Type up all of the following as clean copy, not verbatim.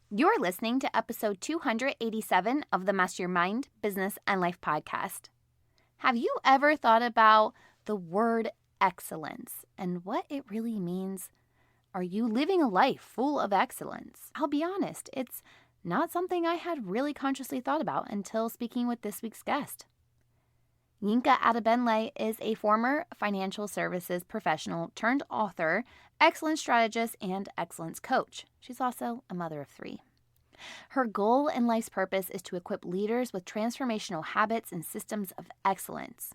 You're listening to episode 287 of the Master Your Mind, Business, and Life podcast. Have you ever thought about the word excellence and what it really means? Are you living a life full of excellence? I'll be honest, it's not something I had really consciously thought about until speaking with this week's guest. Yinka Adegbenle is a former financial services professional turned author, excellence strategist, and excellence coach. She's also a mother of 3. Her goal and life's purpose is to equip leaders with transformational habits and systems of excellence.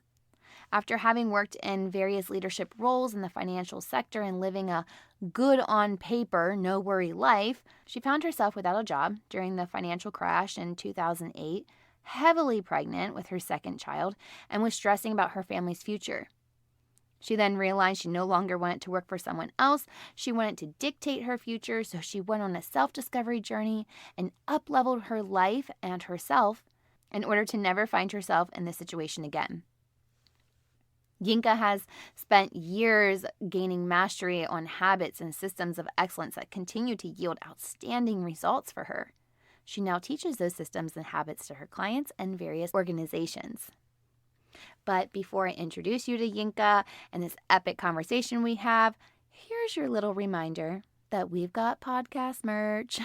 After having worked in various leadership roles in the financial sector and living a good on paper, no worry life, she found herself without a job during the financial crash in 2008, heavily pregnant with her second child, and was stressing about her family's future. She then realized she no longer wanted to work for someone else. She wanted to dictate her future, so she went on a self-discovery journey and up-leveled her life and herself in order to never find herself in this situation again. Yinka has spent years gaining mastery on habits and systems of excellence that continue to yield outstanding results for her. She now teaches those systems and habits to her clients and various organizations. But before I introduce you to Yinka and this epic conversation we have, here's your little reminder that we've got podcast merch.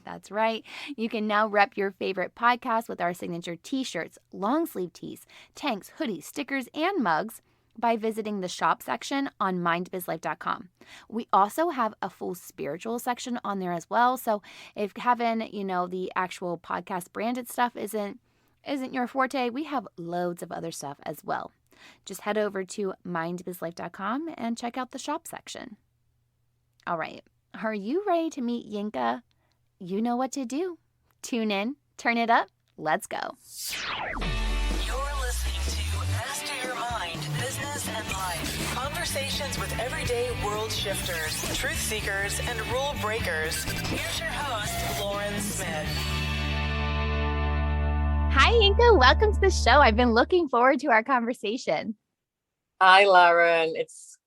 That's right. You can now rep your favorite podcast with our signature t-shirts, long sleeve tees, tanks, hoodies, stickers, and mugs by visiting the shop section on mindbizlife.com. We also have a full spiritual section on there as well. So if having, the actual podcast branded stuff isn't your forte, we have loads of other stuff as well. Just head over to mindbizlife.com and check out the shop section. All right. Are you ready to meet Yinka? You know what to do. Tune in, turn it up. Let's go. Conversations with everyday world shifters, truth seekers, and rule breakers. Here's your host, Lauren Smith. Hi, Yinka. Welcome to the show. I've been looking forward to our conversation. Hi, Lauren. It's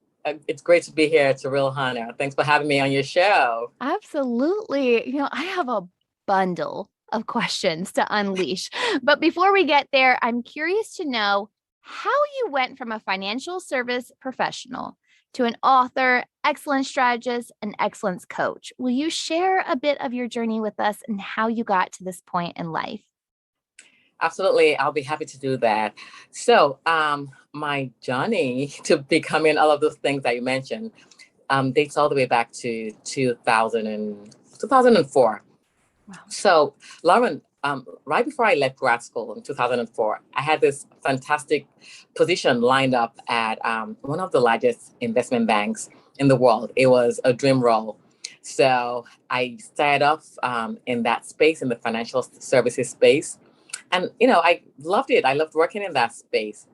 great to be here. It's a real honor. Thanks for having me on your show. Absolutely. I have a bundle of questions to unleash. But before we get there, I'm curious to know how you went from a financial service professional to an author, excellence strategist, and excellence coach. Will you share a bit of your journey with us and how you got to this point in life? Absolutely. I'll be happy to do that. So my journey to becoming all of those things that you mentioned dates all the way back to 2004. Wow. So Lauren, right before I left grad school in 2004, I had this fantastic position lined up at one of the largest investment banks in the world. It was a dream role. So I started off in that space, in the financial services space. And, I loved it. I loved working in that space.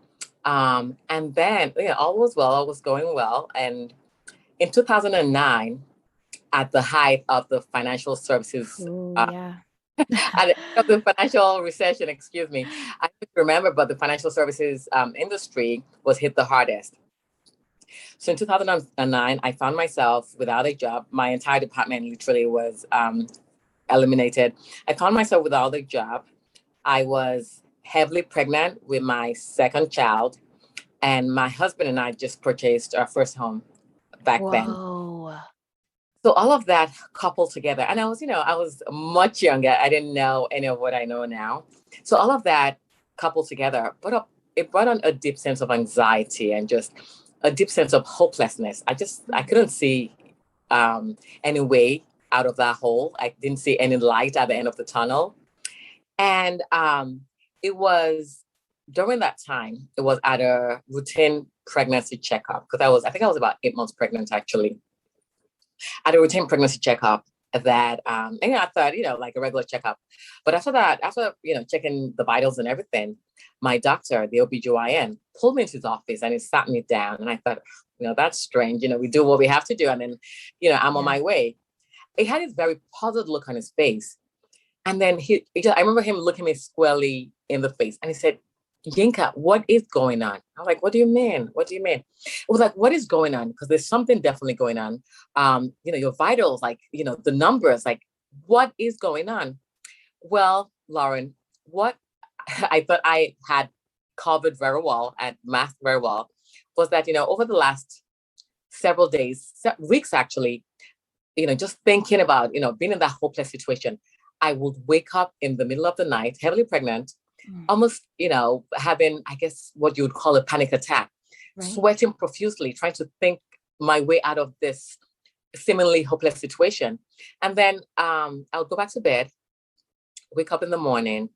And then, all was well, all was going well. And in 2009, at the height of the financial services, at the end of the financial recession, I don't remember, but the financial services industry was hit the hardest. So in 2009, I found myself without a job. My entire department literally was eliminated. I found myself without a job. I was heavily pregnant with my second child, and my husband and I just purchased our first home back then. So all of that coupled together, and I was much younger. I didn't know any of what I know now. So all of that coupled together, it brought on a deep sense of anxiety and just a deep sense of hopelessness. I couldn't see any way out of that hole. I didn't see any light at the end of the tunnel. And it was during that time, it was at a routine pregnancy checkup, because I think I was about 8 months pregnant, actually. At a routine pregnancy checkup that, I thought, like a regular checkup. But after checking the vitals and everything, my doctor, the OBGYN, pulled me into his office and he sat me down. And I thought, that's strange. We do what we have to do. And then, I'm on my way. He had this very puzzled look on his face. And then I remember him looking me squarely in the face, and he said, Yinka, what is going on? I was like, what do you mean? What do you mean? It was like, what is going on? Because there's something definitely going on. Your vitals, the numbers, what is going on? Well, Lauren, what I thought I had covered very well and masked very well was that, over the last several days, weeks actually, just thinking about, being in that hopeless situation, I would wake up in the middle of the night, heavily pregnant, almost, having, I guess, what you would call a panic attack, sweating profusely, trying to think my way out of this seemingly hopeless situation. And then I'll go back to bed, wake up in the morning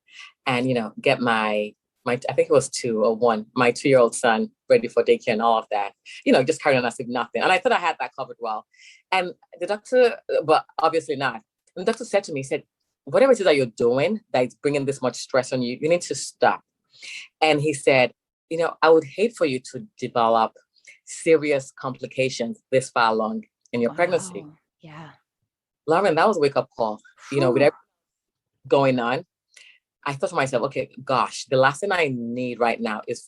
and, get my, I think it was 2 or 1, my 2-year-old son ready for daycare and all of that, just carrying on as if nothing. And I thought I had that covered well. And the doctor, but obviously not. And the doctor said to me, he said, whatever it is that you're doing that is bringing this much stress on you, you need to stop. And he said, I would hate for you to develop serious complications this far along in your pregnancy. Yeah. Lauren, that was a wake-up call. With everything going on, I thought to myself, okay, gosh, the last thing I need right now is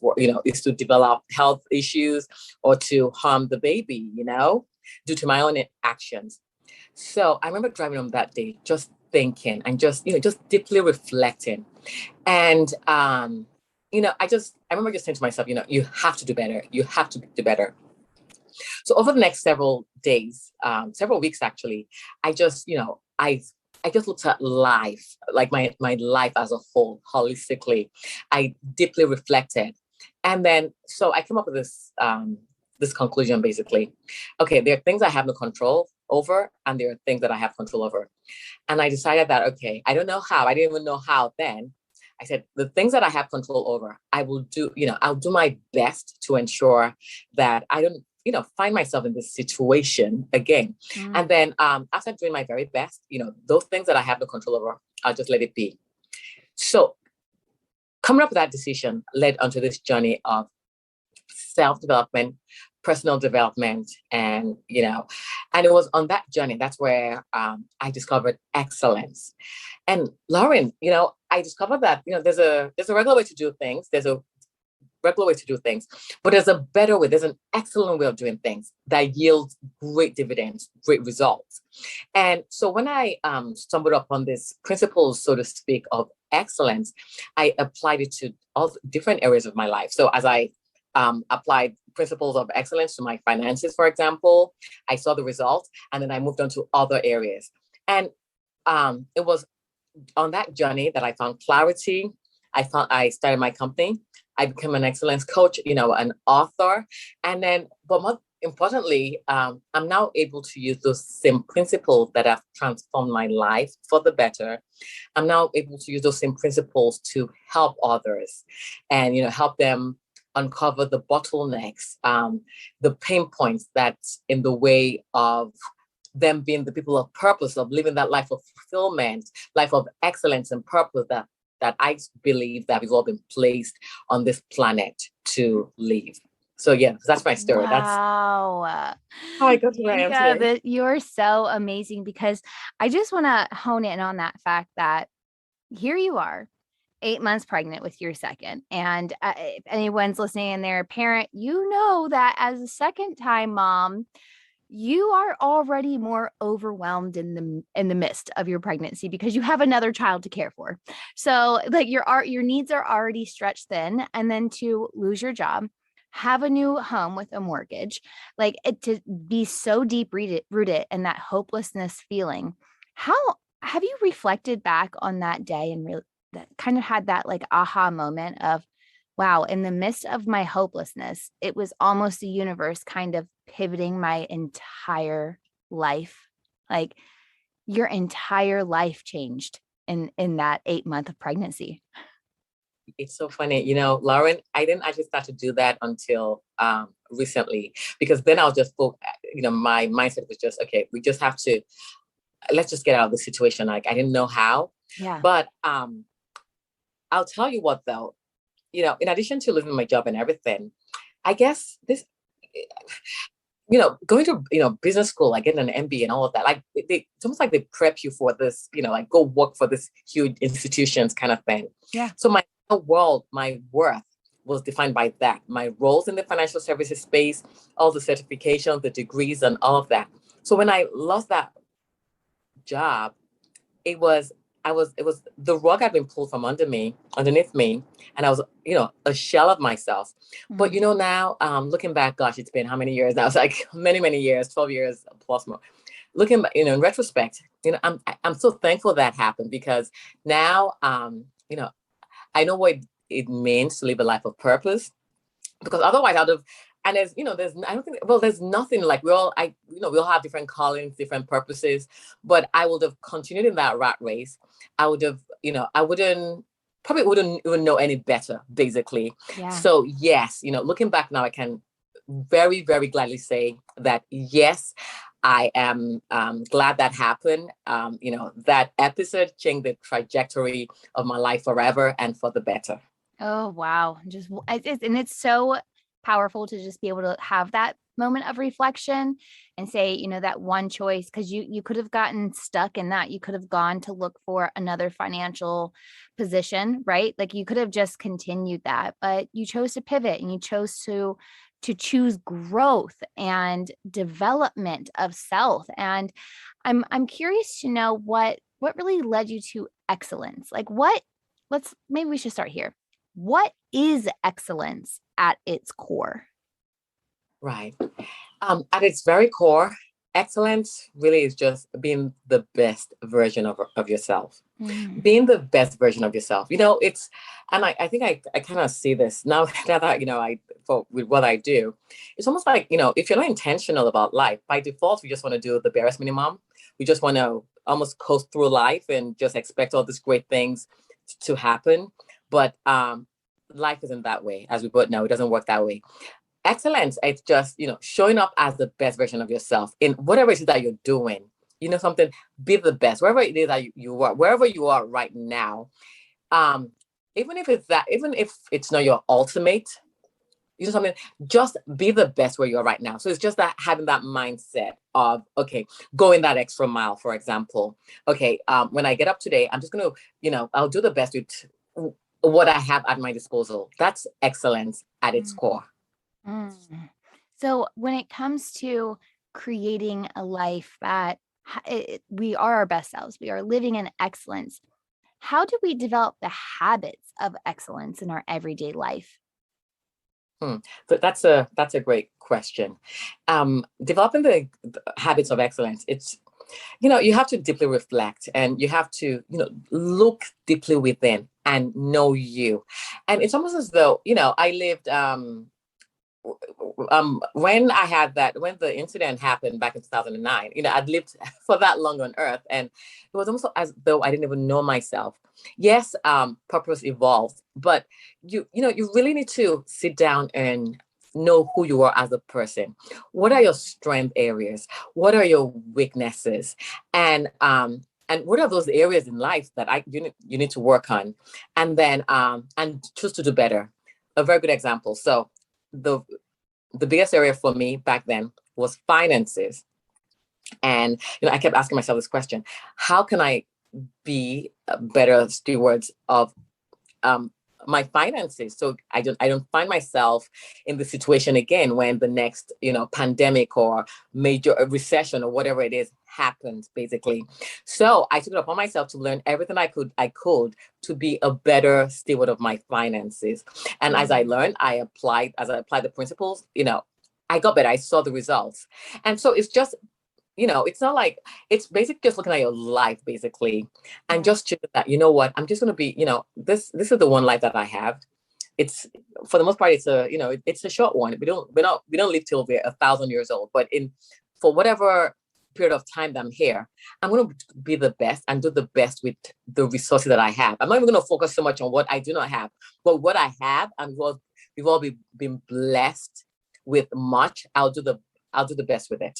to develop health issues or to harm the baby, due to my own actions. So I remember driving home that day, just thinking and just deeply reflecting. And, I remember just saying to myself, you have to do better. You have to do better. So over the next several days, several weeks, actually, I just looked at life, like my life as a whole, holistically. I deeply reflected. And then, so I came up with this conclusion, basically. Okay, there are things I have no control over, and there are things that I have control over. And I decided that, okay, I don't know how, I didn't even know how then. I said, the things that I have control over, I will do, I'll do my best to ensure that I don't, find myself in this situation again. And then after doing my very best, those things that I have no control over, I'll just let it be. So coming up with that decision led onto this journey of self-development, personal development, and, and it was on that journey, that's where I discovered excellence. And Lauren, I discovered that, there's a regular way to do things. There's a regular way to do things, but there's a better way. There's an excellent way of doing things that yields great dividends, great results. And so when I stumbled upon this principles, so to speak, of excellence, I applied it to all different areas of my life. So as I applied principles of excellence to my finances, for example, I saw the results, and then I moved on to other areas. And it was on that journey that I found clarity. I started my company. I became an excellence coach, an author. And then, but more importantly, I'm now able to use those same principles that have transformed my life for the better. I'm now able to use those same principles to help others and, help them uncover the bottlenecks, the pain points that's in the way of them being the people of purpose, of living that life of fulfillment, life of excellence and purpose that I believe that we've all been placed on this planet to live. So yeah, that's my story. Wow. That's how I got to where I am today. You're so amazing, because I just want to hone in on that fact that here you are, 8 months pregnant with your second. And if anyone's listening and they're a parent, that as a second time mom, you are already more overwhelmed in the midst of your pregnancy because you have another child to care for. So like your needs are already stretched thin, and then to lose your job, have a new home with a mortgage, to be so deep rooted in that hopelessness feeling. How have you reflected back on that day and that kind of had that aha moment of, wow, in the midst of my hopelessness, it was almost the universe kind of pivoting my entire life. Like your entire life changed in that 8-month of pregnancy. It's so funny, Lauren, I didn't actually start to do that until recently, because then I was just, my mindset was just, okay, we just have to, let's just get out of the situation. Like I didn't know how, but I'll tell you what though, in addition to losing my job and everything, I guess this, going to, business school, like getting an MBA and all of that, like it's almost like they prep you for this, like go work for this huge institutions kind of thing. Yeah. So my world, my worth was defined by that. My roles in the financial services space, all the certifications, the degrees and all of that. So when I lost that job, it was, it was the rug had been pulled from underneath me, and I was, a shell of myself. But, Mm. now, looking back, gosh, it's been how many years now? It's like many, many years, 12 years plus more. Looking back, in retrospect, I'm so thankful that happened, because now, I know what it means to live a life of purpose, because otherwise I'd have, and I don't think, well, there's nothing like we all have different callings, different purposes, but I would have continued in that rat race. I would have, probably wouldn't even know any better, basically. Yeah. So yes, looking back now, I can very, very gladly say that yes, I am glad that happened. That episode changed the trajectory of my life forever and for the better. Oh, wow. And it's so powerful to just be able to have that moment of reflection and say, that one choice, because you could have gotten stuck in that. You could have gone to look for another financial position, right? Like you could have just continued that, but you chose to pivot and you chose to choose growth and development of self. And I'm curious to know what really led you to excellence. Like maybe we should start here. What is excellence at its core? Right. At its very core, excellence really is just being the best version of yourself. Mm. Being the best version of yourself. And I think I kind of see this now, that, with what I do, it's almost like, if you're not intentional about life, by default, we just want to do the barest minimum. We just want to almost coast through life and just expect all these great things to happen. But life isn't that way. As we both know, it doesn't work that way. Excellence, it's just, showing up as the best version of yourself in whatever it is that you're doing. Something, be the best, wherever it is that you are, wherever you are right now. Even if it's not your ultimate, something, just be the best where you are right now. So it's just that having that mindset of, okay, going that extra mile, for example. Okay, when I get up today, I'm just going to, I'll do the best with what I have at my disposal. That's excellence at its core. Mm. So when it comes to creating a life that we are our best selves, we are living in excellence, how do we develop the habits of excellence in our everyday life? So that's a great question. Developing the habits of excellence, it's, you have to deeply reflect, and you have to, look deeply within and know you. And it's almost as though, I lived, when the incident happened back in 2009, I'd lived for that long on earth, and it was almost as though I didn't even know myself. Yes, purpose evolved, but you really need to sit down and know who you are as a person. What are your strength areas? What are your weaknesses? And what are those areas in life that you need to work on, and then and choose to do better. A very good example. So the biggest area for me back then was finances. And I kept asking myself this question: how can I be better stewards of my finances, so I don't find myself in the situation again when the next pandemic or major recession or whatever it is happens, basically. So I took it upon myself to learn everything I could to be a better steward of my finances. And as I learned, I applied the principles. I got better. I saw the results. And so it's just, it's not like, it's basically just looking at your life, basically, and just choosing that, what, I'm just going to be, this is the one life that I have. It's, for the most part, it's it's a short one. We don't live till we're 1,000 years old, but for whatever period of time that I'm here, I'm going to be the best and do the best with the resources that I have. I'm not even going to focus so much on what I do not have, but what I have, and we've all been blessed with much. I'll do the best with it.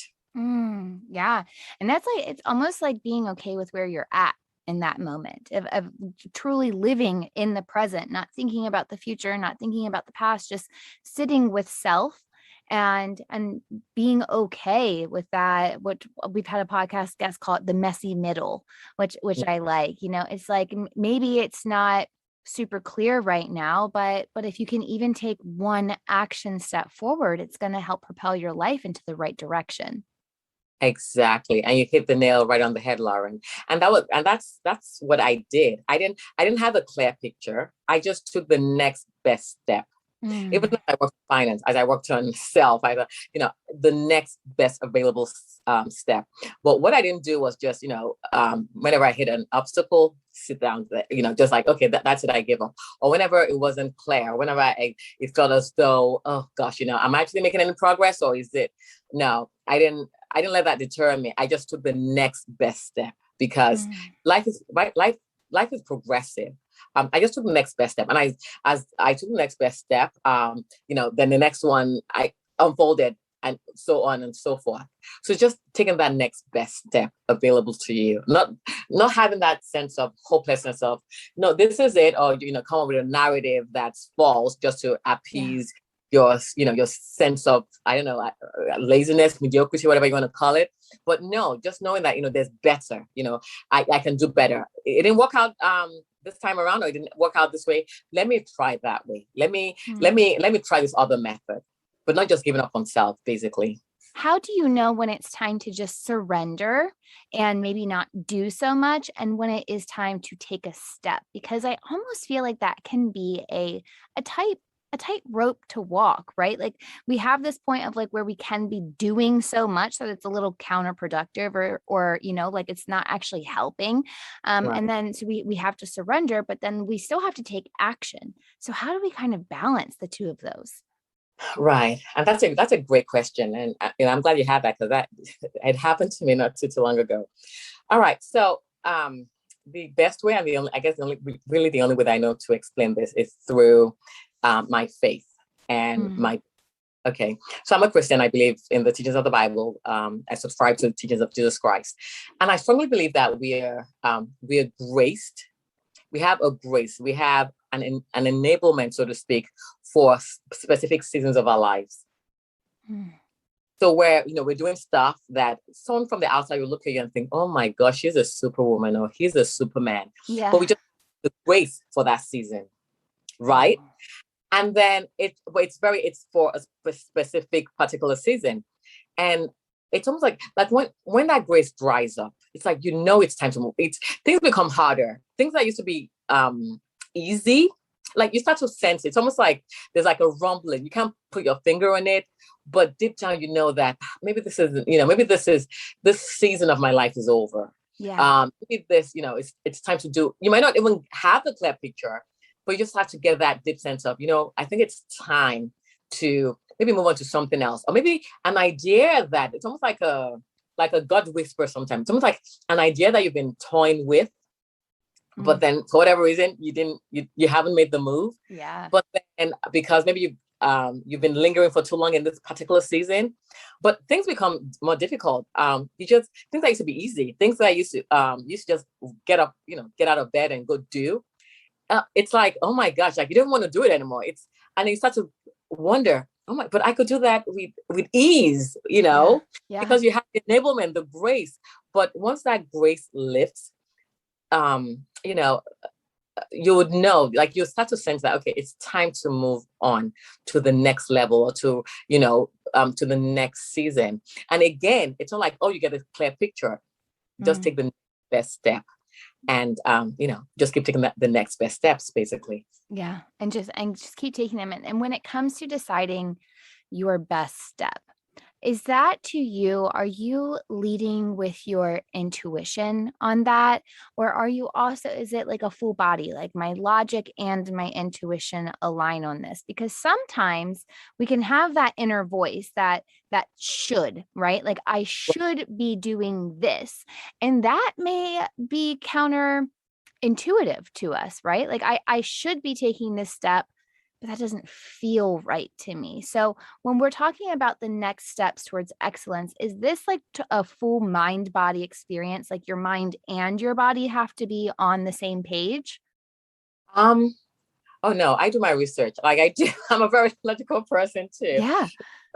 Yeah. And that's like, it's almost like being okay with where you're at in that moment of truly living in the present, not thinking about the future, not thinking about the past, just sitting with self and being okay with that. What we've had a podcast guest call it the messy middle, which I like. It's like maybe it's not super clear right now, but if you can even take one action step forward, it's going to help propel your life into the right direction. Exactly. And you hit the nail right on the head, Lauren. And that's what I did. I didn't have a clear picture. I just took the next best step. Even Mm. if I worked in finance, as I worked on self, I thought, the next best available step. But what I didn't do was just, whenever I hit an obstacle, sit down, just like, okay, that's it, I give up. Or whenever it wasn't clear, whenever it felt as though, oh gosh, am I actually making any progress, or is it? No, I didn't let that deter me. I just took the next best step because Mm. life is right. Life is progressive. I just took the next best step, and as I took the next best step, then the next one I unfolded, and so on and so forth. So just taking that next best step available to you, not having that sense of hopelessness of no, this is it, or come up with a narrative that's false just to Yeah. appease your sense of, I don't know, laziness, mediocrity, whatever you want to call it. But no, just knowing that there's better. I can do better. It didn't work out this time around, or it didn't work out this way. Let me try that way. Let me try this other method, but not just giving up on self, basically. How do you know when it's time to just surrender and maybe not do so much, and when it is time to take a step? Because I almost feel like that can be a tight a tight rope to walk, right? Like we have this point of like where we can be doing so much that it's a little counterproductive, or like it's not actually helping. Right. And then so we have to surrender, but then we still have to take action. So how do we kind of balance the two of those? Right. And that's a great question. And I'm glad you had that, because that it happened to me not too long ago. All right. So the best way, and the only, I guess, really the only way that I know to explain this is through my faith and Mm. my. Okay, so I'm a Christian. I believe in the teachings of the Bible. I subscribe to the teachings of Jesus Christ, and I strongly believe that we are graced. We have a grace. We have an enablement, so to speak, for specific seasons of our lives. Mm. So where we're doing stuff that someone from the outside will look at you and think, "Oh my gosh, she's a superwoman," or "He's a superman," but Yeah. we just have the grace for that season, right? Oh. And then it's for a specific particular season, and it's almost like when that grace dries up, it's like it's time to move. It's Things become harder. Things that used to be easy, like you start to sense it. It's almost like there's like a rumbling. You can't put your finger on it, but deep down you know that maybe this season of my life is over. Yeah. Maybe this, it's time to do. You might not even have the clear picture, but you just have to get that deep sense of, I think it's time to maybe move on to something else, or maybe an idea that it's almost like a God whisper sometimes. It's almost like an idea that you've been toying with, but Mm. then for whatever reason you haven't made the move. Yeah. But then because maybe you've been lingering for too long in this particular season, but things become more difficult. Things that used to be easy, things that used to just get up, get out of bed and go do. It's like, oh my gosh, like you don't want to do it anymore. And you start to wonder, oh my, but I could do that with ease, Yeah. Yeah. because you have the enablement, the grace. But once that grace lifts, you know, you would know, like you start to sense that, okay, it's time to move on to the next level, or to the next season. And again, it's not like, oh, you get a clear picture. Just Mm. take the best step, and just keep taking the next best steps, basically. Yeah. And just keep taking them. And when it comes to deciding your best step, is that to you, are you leading with your intuition on that? Or are you also, is it like a full body, like my logic and my intuition align on this? Because sometimes we can have that inner voice that should, right? Like I should be doing this. And that may be counterintuitive to us, right? Like I should be taking this step, but that doesn't feel right to me. So when we're talking about the next steps towards excellence, is this like a full mind body experience? Like your mind and your body have to be on the same page? um oh no, I do my research, like I do. I'm a very logical person too, Yeah.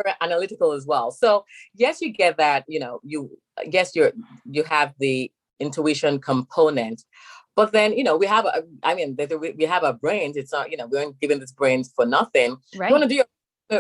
very analytical as well. So yes, you get that, you have the intuition component. But then, we have our brains. It's not, we aren't given these brains for nothing. You want Right. to do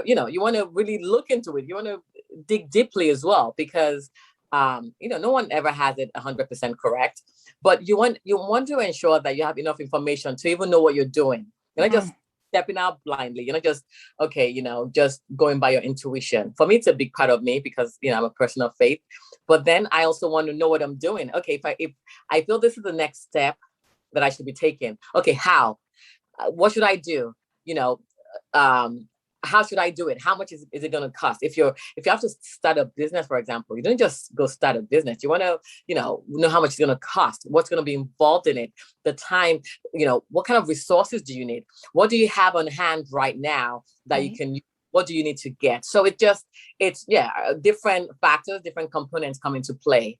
you want to really look into it. You want to dig deeply as well, because No one ever has it 100% correct, but you want to ensure that you have enough information to even know what you're doing. You're not just stepping out blindly. You're not just, okay, just going by your intuition. For me, it's a big part of me because, I'm a person of faith, but then I also want to know what I'm doing. Okay, if I feel this is the next step that I should be taking. Okay, how? What should I do? How should I do it? How much is it going to cost? If you have to start a business, for example, you don't just go start a business. You want to, know how much it's going to cost, what's going to be involved in it, the time, what kind of resources do you need? What do you have on hand right now that you can use? What do you need to get? So it's different factors, different components come into play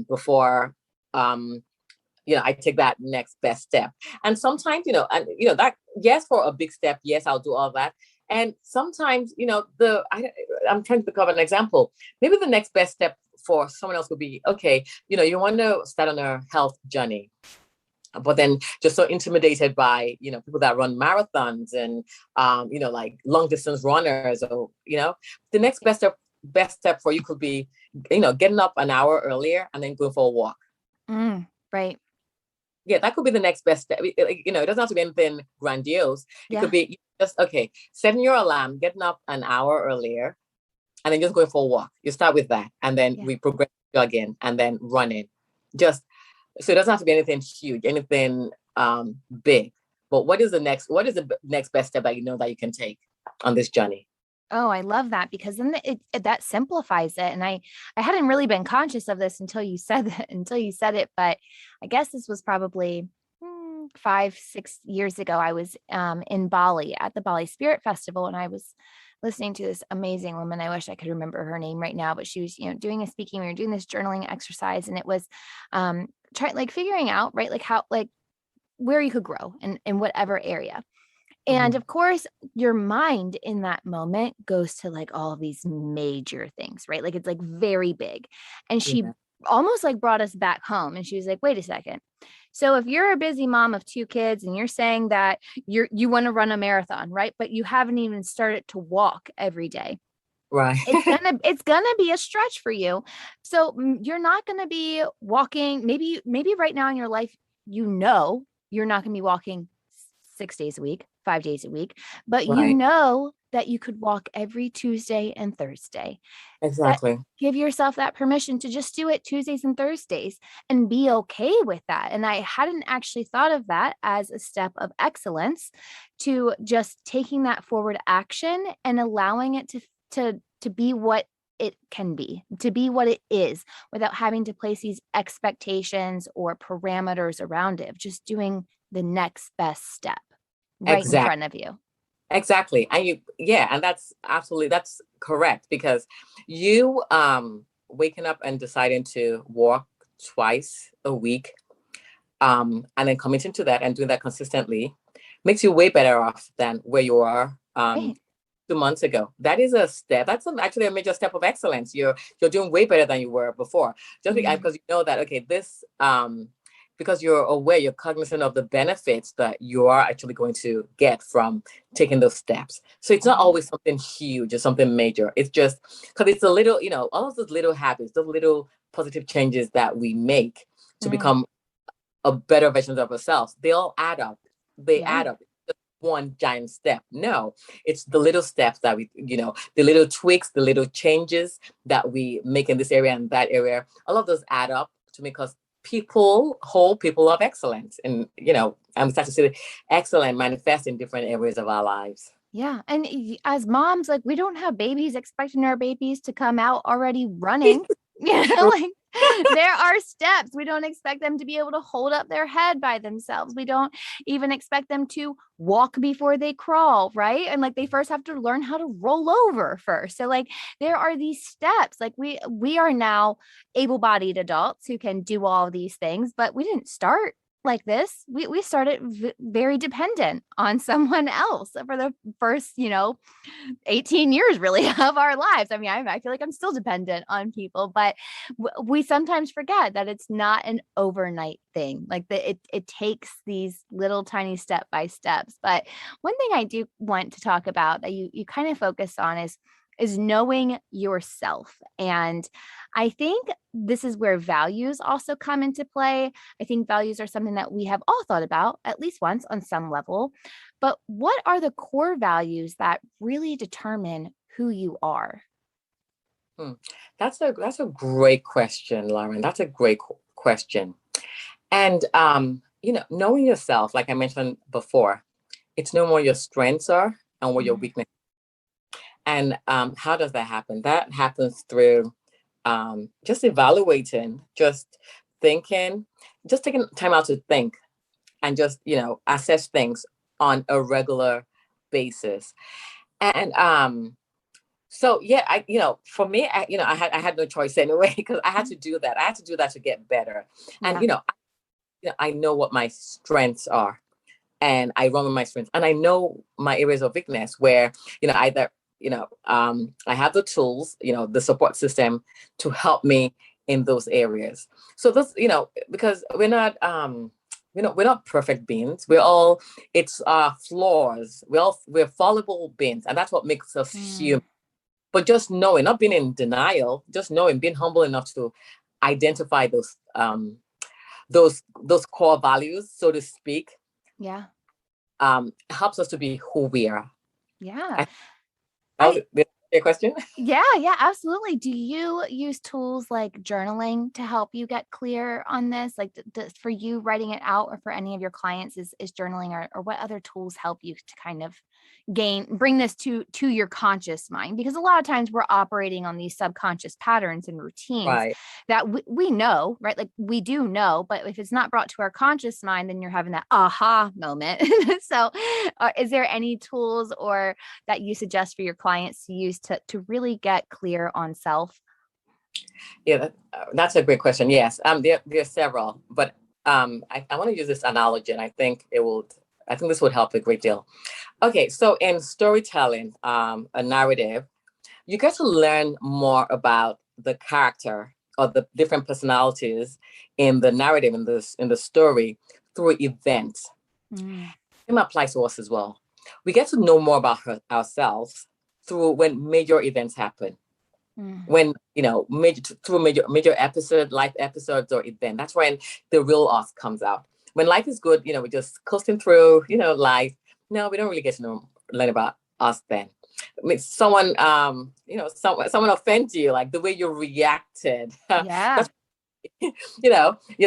before I take that next best step. And sometimes, that, yes, for a big step, yes, I'll do all that. And sometimes, I'm trying to think of an example. Maybe the next best step for someone else would be, okay, you want to start on a health journey, but then just so intimidated by, people that run marathons and, like long distance runners, or, the next best step for you could be, getting up an hour earlier and then going for a walk. Right. Yeah, that could be the next best step. It doesn't have to be anything grandiose. It could be just, okay, setting your alarm, getting up an hour earlier, and then just going for a walk. You start with that, and then we progress jogging, and then running. Just so it doesn't have to be anything huge, anything big. But what is the next best step that that you can take on this journey? Oh, I love that, because then that simplifies it. And I hadn't really been conscious of this until you said it. But I guess this was probably 5-6 years ago. I was in Bali at the Bali Spirit Festival, and I was listening to this amazing woman. I wish I could remember her name right now, but she was, doing a speaking. We were doing this journaling exercise, and it was figuring out, right, like how, like where you could grow in whatever area. And of course, your mind in that moment goes to like all of these major things, right? Like it's like very big. And she almost like brought us back home, and she was like, wait a second. So if you're a busy mom of 2 kids and you're saying that you want to run a marathon, right? But you haven't even started to walk every day. Right. It's gonna be a stretch for you. So you're not gonna be walking. Maybe right now in your life, you're not gonna be walking 6 days a week, 5 days a week, but that you could walk every Tuesday and Thursday. Exactly. Give yourself that permission to just do it Tuesdays and Thursdays and be okay with that. And I hadn't actually thought of that as a step of excellence, to just taking that forward action and allowing it to be what it can be, to be what it is, without having to place these expectations or parameters around it, just doing the next best step right in front of you. Exactly. And and that's correct, because you waking up and deciding to walk twice a week, and then committing to that and doing that consistently makes you way better off than where you are 2 months ago. That is a step. That's actually a major step of excellence. You're doing way better than you were before, just because you know that, okay, this because you're aware, you're cognizant of the benefits that you are actually going to get from taking those steps. So it's not always something huge or something major. It's just because it's a little, all of those little habits, those little positive changes that we make to become a better version of ourselves. They all add up. They add up. It's one giant step. No, it's the little steps that we, the little tweaks, the little changes that we make in this area and that area. All of those add up to make us people of excellence. And I'm starting to see excellence manifest in different areas of our lives. Yeah. And as moms, like, we don't have babies expecting our babies to come out already running. Like, there are steps. We don't expect them to be able to hold up their head by themselves. We don't even expect them to walk before they crawl, right? And like, they first have to learn how to roll over first. So like, there are these steps. Like, we are now able-bodied adults who can do all of these things, but we didn't start like this. We started very dependent on someone else for the first 18 years really of our lives. I mean, I feel like I'm still dependent on people, but we sometimes forget that it's not an overnight thing. Like, it takes these little tiny step by steps. But one thing I do want to talk about that you kind of focus on is is knowing yourself. And I think this is where values also come into play. I think values are something that we have all thought about at least once on some level. But what are the core values that really determine who you are? That's a great question, Lauren. That's a great question. And knowing yourself, like I mentioned before, it's know what your strengths are and what your weaknesses. And how does that happen? That happens through just evaluating, just thinking, just taking time out to think and just, assess things on a regular basis. And so yeah, for me, I had no choice anyway, because I had to do that. I had to do that to get better. And I know what my strengths are, and I run with my strengths, and I know my areas of weakness where either I have the tools, the support system to help me in those areas. So this, because we're not perfect beings. It's our flaws. We're fallible beings, and that's what makes us human. But just knowing, not being in denial, just knowing, being humble enough to identify those core values, so to speak. Yeah. Helps us to be who we are. Yeah. Your question? Yeah, absolutely. Do you use tools like journaling to help you get clear on this? Like for you writing it out, or for any of your clients is journaling, or what other tools help you to kind of bring this to your conscious mind? Because a lot of times we're operating on these subconscious patterns and routines, right, that we know, right? Like we do know, but if it's not brought to our conscious mind, then you're having that aha moment. So is there any tools or that you suggest for your clients to use to really get clear on self? Yeah, that's a great question. Yes, there are several, but I want to use this analogy, and I think this would help a great deal. Okay, so in storytelling, a narrative, you get to learn more about the character or the different personalities in the narrative, in the story, through events. It applies to us as well. We get to know more about ourselves through when major events happen. When major episode, life episodes or event, that's when the real us comes out. When life is good, we're just coasting through, life. No, we don't really get to learn about us then. I mean, someone offends you, like the way you reacted. Yeah.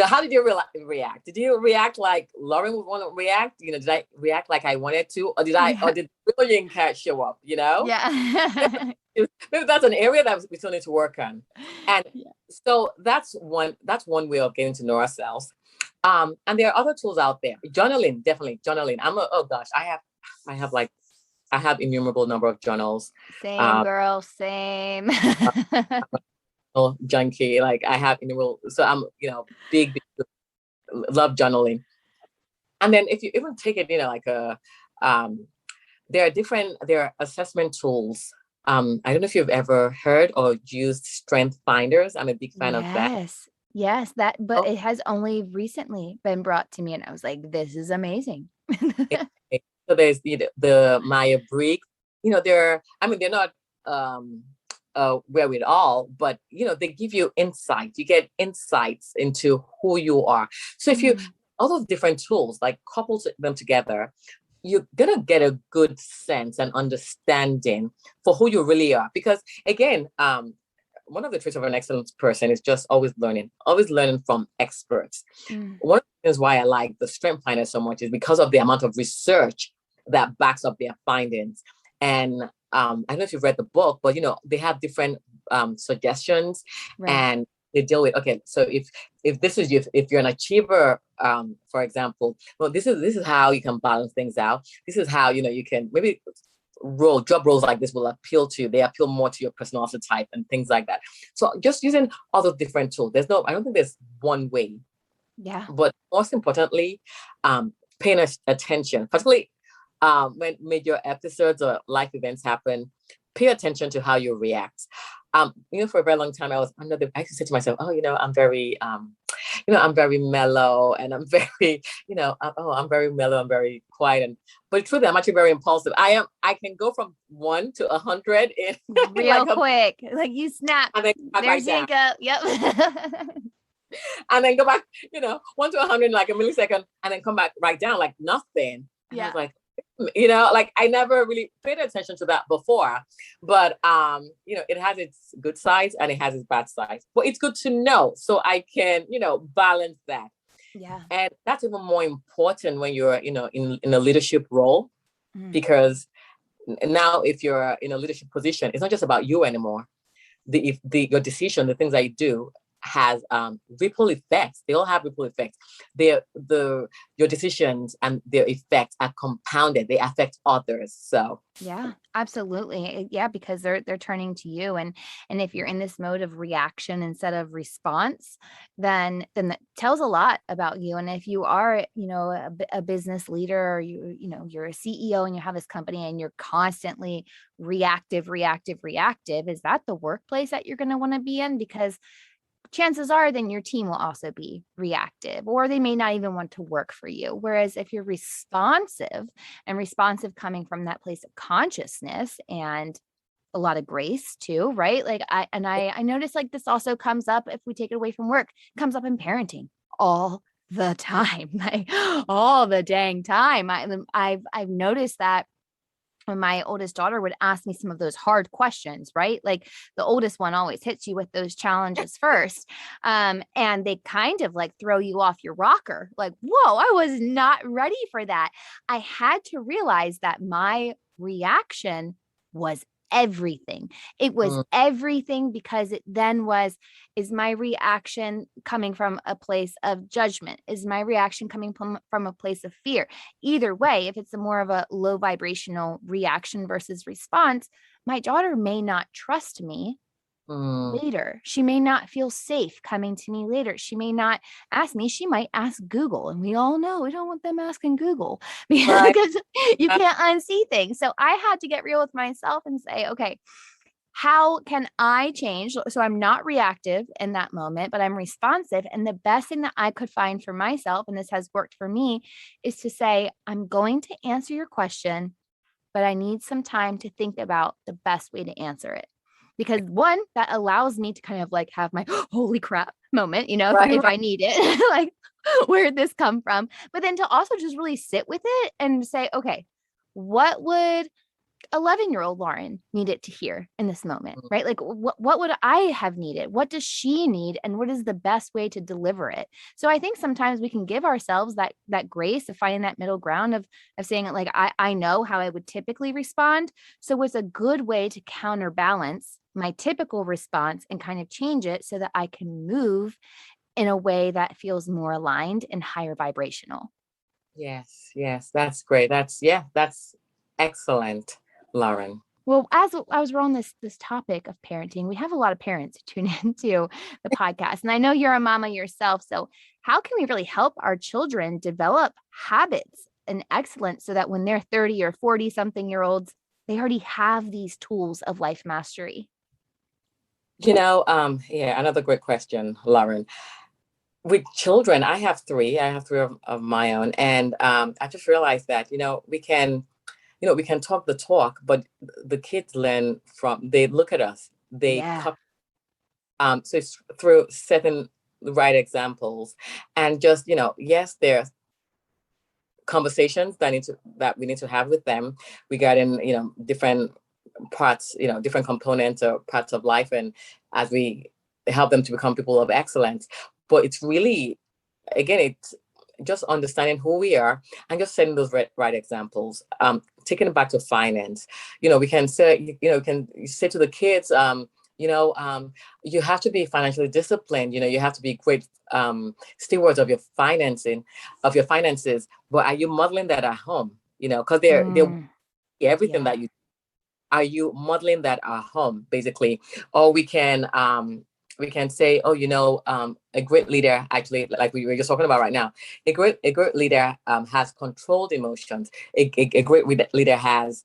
How did you react? Did you react like Lauren would want to react? Did I react like I wanted to, or did the real Yinka show up? Yeah. Maybe that's an area that we still need to work on. And so that's one way of getting to know ourselves. And there are other tools out there. Journaling, definitely journaling. I have innumerable number of journals. Same, girl, same. Junkie, like I have innumerable. So I'm, big love journaling. And then if you even take it, there are assessment tools. I don't know if you've ever heard or used Strength Finders. I'm a big fan of that. Yes, but it has only recently been brought to me, and I was like, this is amazing. So there's the Myers-Briggs. They're not wherewithal, but they give you insight. You get insights into who you are. So if you all those different tools, like couple them together, you're gonna get a good sense and understanding for who you really are. Because again, one of the traits of an excellent person is just always learning from experts. One of the reasons why I like the Strength Finder so much is because of the amount of research that backs up their findings. And I don't know if you've read the book, but they have different suggestions, right, and they deal with, okay, so if this is if you're an achiever, for example, well, this is how you can balance things out. This is how you can maybe job roles like this will appeal to you. They appeal more to your personality type and things like that. So just using all those different tools. I don't think there's one way. Yeah. But most importantly, paying attention, particularly when major episodes or life events happen. Pay attention to how you react. For a very long time, I used to say to myself, I'm very I'm very mellow and I'm very, I'm very mellow, I'm very quiet. But truly, I'm actually very impulsive. I can go from 1 to 100 in real quick. Like you snap. And then there's Yinka. Yep. And then go back, 1 to 100 in like a millisecond, and then come back right down like nothing. And I was like, like I never really paid attention to that before, but it has its good sides and it has its bad sides, but it's good to know so I can balance that. Yeah. And that's even more important when you're in a leadership role, because now if you're in a leadership position, it's not just about you anymore. Your decision, the things that you do has ripple effects. They all have ripple effects. Your decisions and their effects are compounded. They affect others. So yeah, absolutely. Yeah, because they're turning to you, and if you're in this mode of reaction instead of response, then that tells a lot about you. And if you are, a business leader, or you're a CEO and you have this company and you're constantly reactive, is that the workplace that you're going to want to be in? Because chances are then your team will also be reactive, or they may not even want to work for you. Whereas if you're responsive coming from that place of consciousness and a lot of grace too, right? Like I notice like this also comes up, if we take it away from work, comes up in parenting all the time, like all the dang time. I've noticed that when my oldest daughter would ask me some of those hard questions, right? Like the oldest one always hits you with those challenges first. And they kind of like throw you off your rocker. Like, whoa, I was not ready for that. I had to realize that my reaction was everything. It was everything, because it then is my reaction coming from a place of judgment? Is my reaction coming from a place of fear? Either way, if it's a more of a low vibrational reaction versus response, my daughter may not trust me later. She may not feel safe coming to me later. She may not ask me. She might ask Google. And we all know we don't want them asking Google because you can't unsee things. So I had to get real with myself and say, okay, how can I change? So I'm not reactive in that moment, but I'm responsive. And the best thing that I could find for myself, and this has worked for me, is to say, I'm going to answer your question, but I need some time to think about the best way to answer it. Because one, that allows me to kind of like have my holy crap moment, if I need it, like, where did this come from? But then to also just really sit with it and say, okay, what would 11-year-old Lauren need it to hear in this moment, right? Like what would I have needed? What does she need? And what is the best way to deliver it? So I think sometimes we can give ourselves that grace of finding that middle ground of saying it like, I know how I would typically respond. So it's a good way to counterbalance my typical response and kind of change it so that I can move in a way that feels more aligned and higher vibrational. Yes, that's great. That's excellent, Lauren. Well, as we're on this topic of parenting, we have a lot of parents who tune into the podcast, and I know you're a mama yourself. So how can we really help our children develop habits and excellence so that when they're 30 or 40 something year olds, they already have these tools of life mastery? Another great question, Lauren. With children, I have three of my own. And I just realized that, we can talk the talk, but the kids learn they look at us, so it's through setting the right examples and just, yes, there's conversations that we need to have with them regarding, different parts, different components or parts of life, and as we help them to become people of excellence. But it's really, again, it's just understanding who we are and just setting those right examples. Taking it back to finance, we can say, can say to the kids, you have to be financially disciplined. You have to be great stewards of your finances. But are you modeling that at home? Because they're everything that you. Are you modeling that at home, basically? Or we can say, a great leader, actually, like we were just talking about right now, a great leader has controlled emotions. A great leader has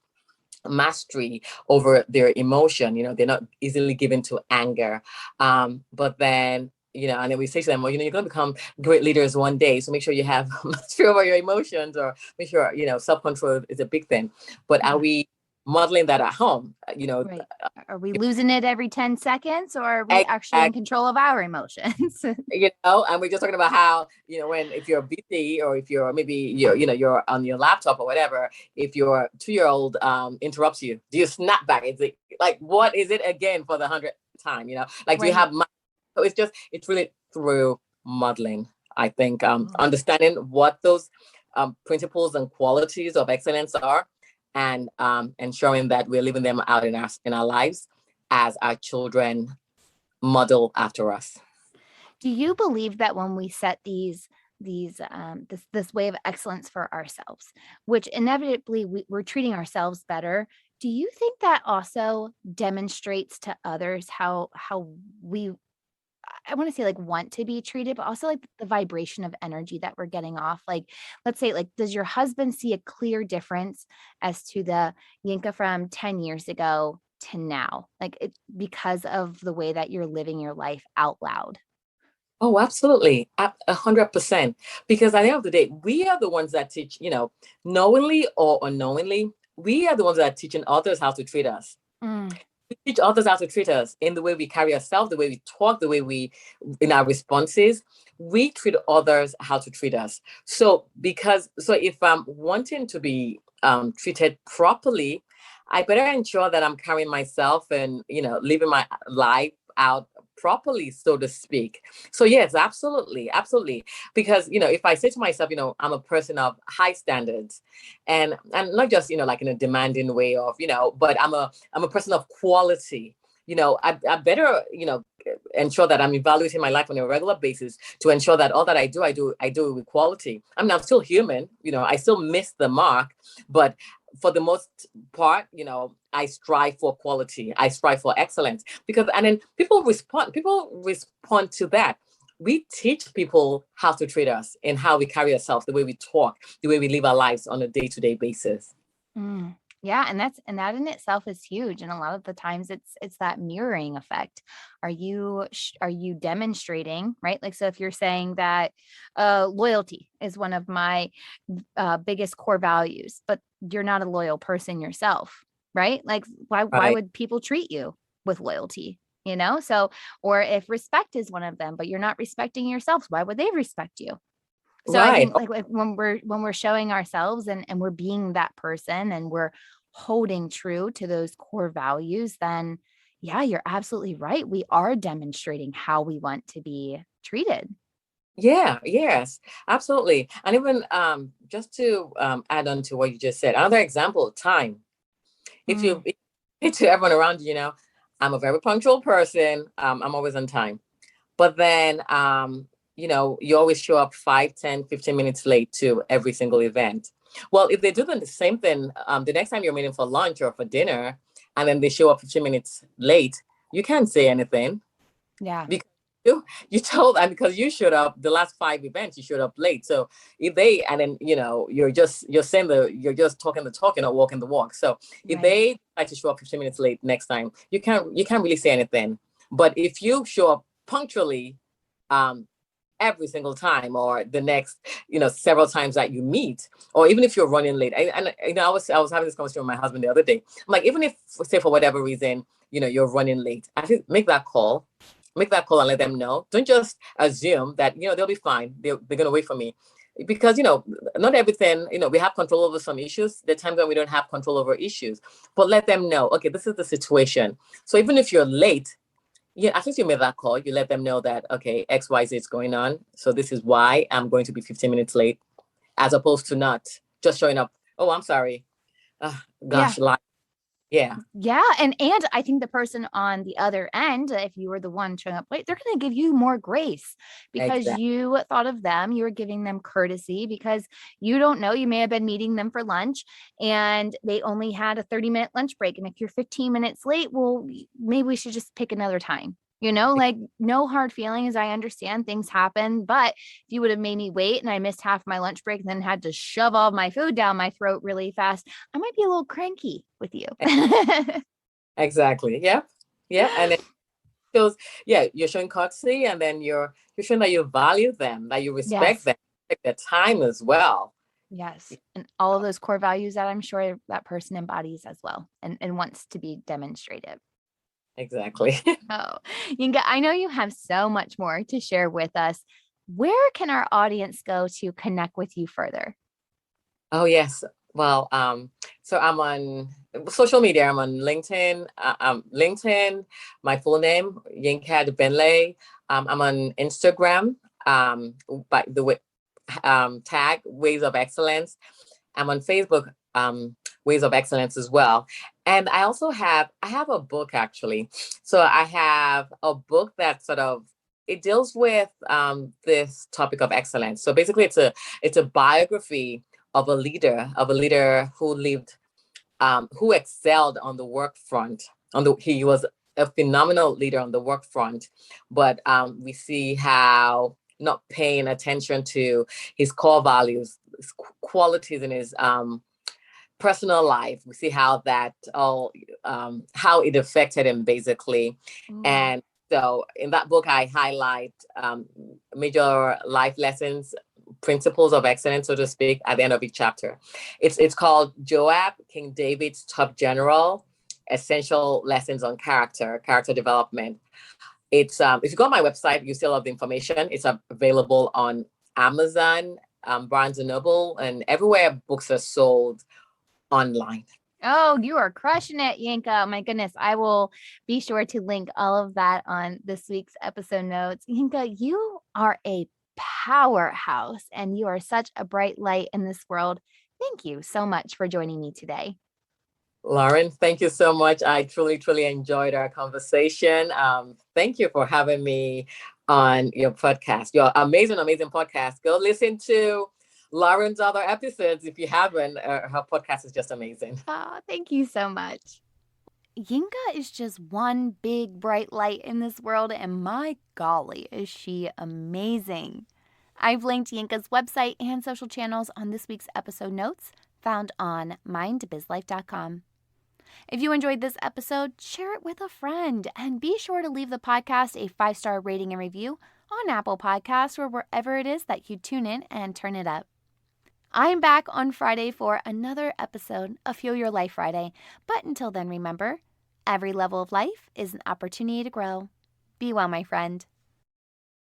mastery over their emotion. They're not easily given to anger. But then and then we say to them, well, you're going to become great leaders one day. So make sure you have mastery over your emotions, or make sure, self-control is a big thing. But are we modeling that at home? Right. Are we losing it every 10 seconds, or are we actually in exactly. control of our emotions? And we're just talking about how, if you're busy, or if you're maybe you're on your laptop or whatever, if your 2-year-old interrupts you, do you snap back? It's like, what is it again for the 100th time? Like, do you have so it's really through modeling, I think, understanding what those principles and qualities of excellence are, and ensuring that we're living them out in our lives as our children model after us. Do you believe that when we set this way of excellence for ourselves, which inevitably we're treating ourselves better, do you think that also demonstrates to others how we, I want to say, like, want to be treated, but also like the vibration of energy that we're getting off? Like, let's say, like, does your husband see a clear difference as to the Yinka from 10 years ago to now, like, because of the way that you're living your life out loud? Oh, absolutely. 100%. Because at the end of the day, we are the ones that teach, knowingly or unknowingly, we are the ones that are teaching others how to treat us. We teach others how to treat us in the way we carry ourselves, the way we talk, the way in our responses. We treat others how to treat us. So if I'm wanting to be treated properly, I better ensure that I'm carrying myself and, living my life out properly, so to speak. So yes, absolutely. Because, if I say to myself, I'm a person of high standards, and not just, like in a demanding way of, but I'm a person of quality. I better, ensure that I'm evaluating my life on a regular basis to ensure that all that I do with quality. I mean, I'm still human, I still miss the mark, but for the most part, I strive for quality. I strive for excellence, and then people respond to that. We teach people how to treat us and how we carry ourselves, the way we talk, the way we live our lives on a day-to-day basis. Yeah, and that in itself is huge. And a lot of the times it's that mirroring effect. Are you demonstrating, right? Like, so if you're saying that loyalty is one of my biggest core values, but you're not a loyal person yourself, right? Like, why would people treat you with loyalty? So, or if respect is one of them, but you're not respecting yourself, why would they respect you? So I think, like when we're showing ourselves and we're being that person and we're holding true to those core values, then yeah, you're absolutely right. We are demonstrating how we want to be treated. Yeah, yes, absolutely. And even just to add on to what you just said, another example, time. If you to everyone around you, I'm a very punctual person. I'm always on time. But then you always show up 5, 10, 15 minutes late to every single event. Well, if they do the same thing, the next time you're meeting for lunch or for dinner, and then they show up 15 minutes late, you can't say anything. Yeah. Because you told them, because you showed up the last 5 events, you showed up late. So if they, and then, you're just talking the talk, you're not walking the walk. So if they like to show up 15 minutes late next time, you can't really say anything. But if you show up punctually, every single time, or the next, several times that you meet, or even if you're running late. I was having this conversation with my husband the other day. I'm like, even if, say, for whatever reason, you're running late, I think make that call and let them know. Don't just assume that, they'll be fine. They're going to wait for me. Because, not everything, we have control over some issues. There are times when we don't have control over issues, but let them know, okay, this is the situation. So even if you're late, I think you made that call. You let them know that, okay, XYZ is going on. So this is why I'm going to be 15 minutes late, as opposed to not just showing up. Oh, I'm sorry. Gosh, yeah. Yeah. And I think the person on the other end, if you were the one showing up late, they're going to give you more grace because you thought of them. You were giving them courtesy because you don't know, you may have been meeting them for lunch and they only had a 30-minute lunch break. And if you're 15 minutes late, well, maybe we should just pick another time. Like, no hard feelings. I understand things happen, but if you would have made me wait and I missed half my lunch break and then had to shove all my food down my throat really fast, I might be a little cranky with you. Exactly. Yeah. Yeah. And shows, yeah, you're showing courtesy, and then you're showing that you value them, that you respect Yes. them, take their time as well. Yes. And all of those core values that I'm sure that person embodies as well and wants to be demonstrated. Exactly. Oh, Yinka, I know you have so much more to share with us. Where can our audience go to connect with you further? Oh yes. Well, so I'm on social media. I'm on LinkedIn. LinkedIn. My full name, Yinka Adegbenle. I'm on Instagram. By the way, tag Ways of Excellence. I'm on Facebook. Ways of Excellence as well. And I have a book actually. So I have a book that sort of it deals with this topic of excellence. So basically, it's a biography of a leader who lived, who excelled on the work front. He was a phenomenal leader on the work front, but we see how not paying attention to his core values, his qualities in his personal life. We see how that all how it affected him basically, and so in that book I highlight major life lessons, principles of excellence, so to speak, at the end of each chapter. It's called Joab, King David's Top General: Essential Lessons on Character Development. It's if you go on my website, you still have the information. It's available on Amazon, Barnes and Noble, and everywhere books are sold online. Oh, you are crushing it, Yinka. My goodness. I will be sure to link all of that on this week's episode notes. Yinka, you are a powerhouse and you are such a bright light in this world. Thank you so much for joining me today. Lauren, thank you so much. I truly, truly enjoyed our conversation. Thank you for having me on your podcast, your amazing, amazing podcast. Go listen to Lauren's other episodes if you haven't. Her podcast is just amazing. Oh, thank you so much. Yinka is just one big bright light in this world, and my golly, is she amazing. I've linked Yinka's website and social channels on this week's episode notes found on mindbizlife.com. If you enjoyed this episode, share it with a friend and be sure to leave the podcast a 5-star rating and review on Apple Podcasts or wherever it is that you tune in and turn it up. I'm back on Friday for another episode of Fuel Your Life Friday. But until then, remember, every level of life is an opportunity to grow. Be well, my friend.